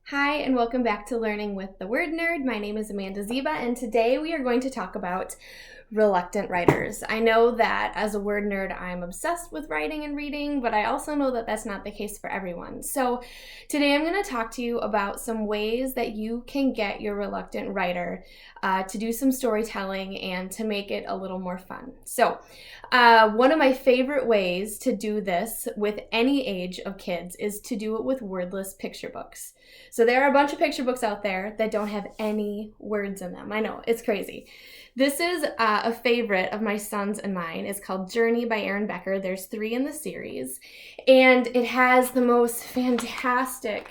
Hi, and welcome back to Learning with the Word Nerd. My name is Amanda Ziba, and today we are going to talk about reluctant writers. I know that as a word nerd, I'm obsessed with writing and reading, but I also know that that's not the case for everyone. So today I'm going to talk to you about some ways that you can get your reluctant writer to do some storytelling and to make it a little more fun. So one of my favorite ways to do this with any age of kids is to do it with wordless picture books. So there are a bunch of picture books out there that don't have any words in them. I know, it's crazy. This is a favorite of my son's and mine. It's called Journey by Aaron Becker. There's 3 in the series, and it has the most fantastic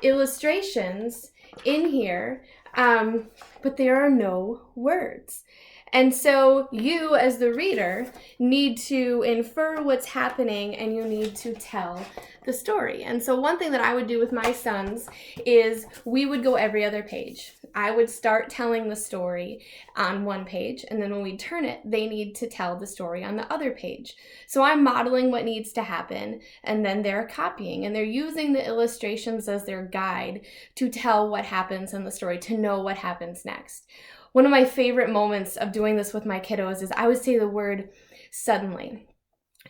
illustrations in here, but there are no words. And so you, as the reader, need to infer what's happening and you need to tell the story. And so one thing that I would do with my sons is we would go every other page. I would start telling the story on one page, and then when we turn it, they need to tell the story on the other page. So I'm modeling what needs to happen, and then they're copying, and they're using the illustrations as their guide to tell what happens in the story, to know what happens next. One of my favorite moments of doing this with my kiddos is I would say the word suddenly.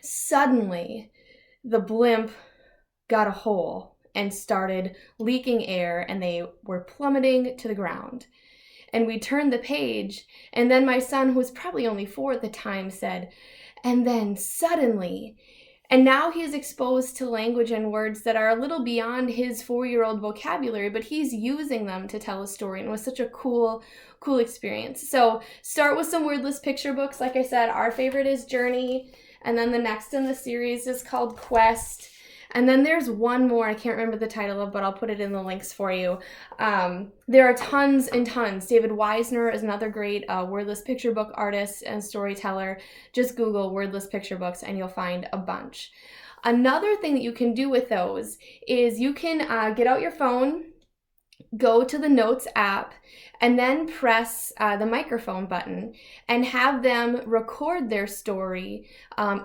Suddenly, the blimp got a hole and started leaking air, and they were plummeting to the ground. And we turned the page, and then my son, who was probably only 4 at the time, said, "And then suddenly," and now he is exposed to language and words that are a little beyond his 4-year-old vocabulary, but he's using them to tell a story, and it was such a cool experience. So start with some wordless picture books. Like I said, our favorite is Journey, and then the next in the series is called Quest. And then there's one more I can't remember the title of, but I'll put it in the links for you. There are tons and tons. David Weisner is another great wordless picture book artist and storyteller. Just Google wordless picture books and you'll find a bunch. Another thing that you can do with those is you can get out your phone, go to the Notes app, and then press the microphone button and have them record their story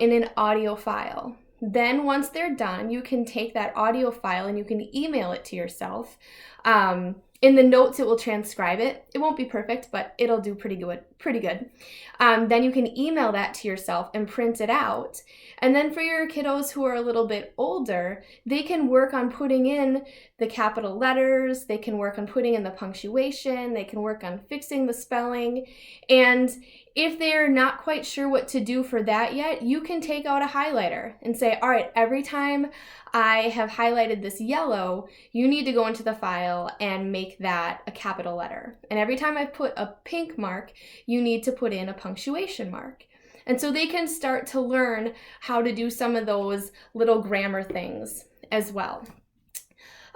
in an audio file. Then once they're done, you can take that audio file and you can email it to yourself. In the notes, it will transcribe it. It won't be perfect, but it'll do pretty good. Then you can email that to yourself and print it out. And then for your kiddos who are a little bit older, they can work on putting in the capital letters, they can work on putting in the punctuation, they can work on fixing the spelling. And if they're not quite sure what to do for that yet, you can take out a highlighter and say, all right, every time I have highlighted this yellow, you need to go into the file and make that a capital letter. And every time I put a pink mark, you need to put in a punctuation mark. And so they can start to learn how to do some of those little grammar things as well.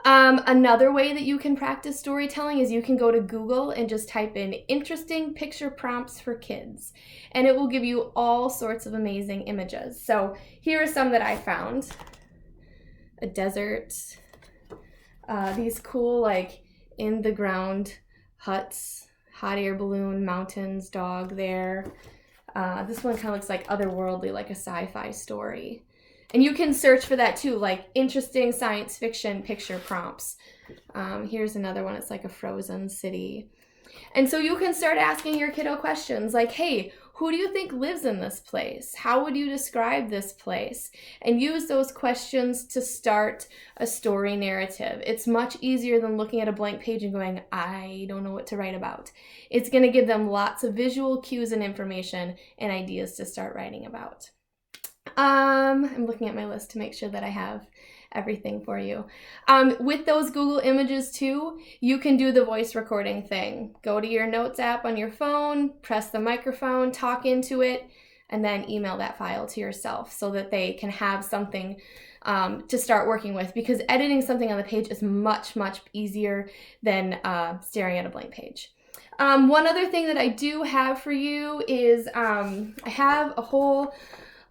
Another way that you can practice storytelling is you can go to Google and just type in interesting picture prompts for kids, and it will give you all sorts of amazing images. So here are some that I found. A desert, these cool like in the ground huts, hot air balloon, mountains, dog there. This one kind of looks like otherworldly, like a sci-fi story. And you can search for that too, like interesting science fiction picture prompts. Here's another one. It's like a frozen city. And so you can start asking your kiddo questions like, hey, who do you think lives in this place? How would you describe this place? And use those questions to start a story narrative. It's much easier than looking at a blank page and going, I don't know what to write about. It's going to give them lots of visual cues and information and ideas to start writing about. I'm looking at my list to make sure that I have everything for you. With those Google images too, you can do the voice recording thing. Go to your Notes app on your phone, press the microphone, talk into it, and then email that file to yourself so that they can have something to start working with, because editing something on the page is much, much easier than staring at a blank page. One other thing that I do have for you is I have a whole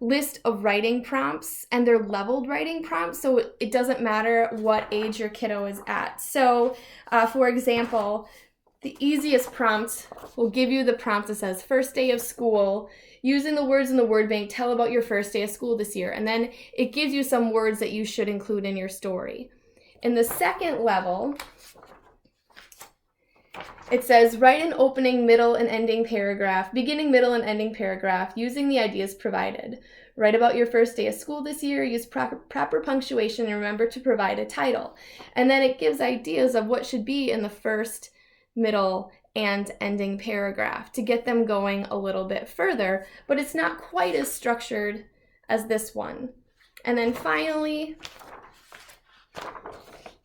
list of writing prompts, and they're leveled writing prompts, so it doesn't matter what age your kiddo is at. So for example, the easiest prompt will give you the prompt that says first day of school, using the words in the word bank, tell about your first day of school this year, and then it gives you some words that you should include in your story. In the second level, it says write an opening, middle, and ending paragraph, beginning, middle, and ending paragraph using the ideas provided. Write about your first day of school this year, use proper punctuation, and remember to provide a title. And then it gives ideas of what should be in the first, middle, and ending paragraph to get them going a little bit further, but it's not quite as structured as this one. And then finally,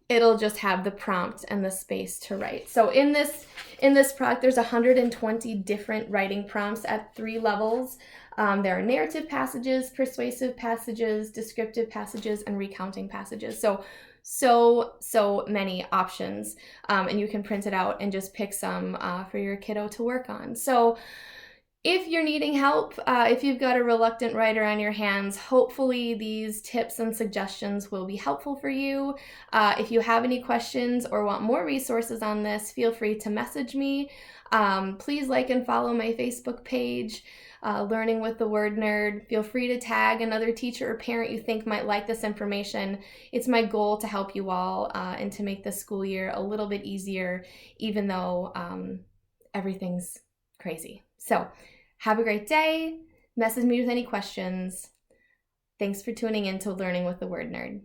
it'll just have the prompt and the space to write. So in this product, there's 120 different writing prompts at 3 levels. There are narrative passages, persuasive passages, descriptive passages, and recounting passages. So many options, and you can print it out and just pick some for your kiddo to work on. So if you're needing help, if you've got a reluctant writer on your hands, hopefully these tips and suggestions will be helpful for you. If you have any questions or want more resources on this, feel free to message me. Please like and follow my Facebook page, Learning with the Word Nerd. Feel free to tag another teacher or parent you think might like this information. It's my goal to help you all and to make the school year a little bit easier, even though everything's crazy. So have a great day. Message me with any questions. Thanks for tuning in to Learning with the Word Nerd.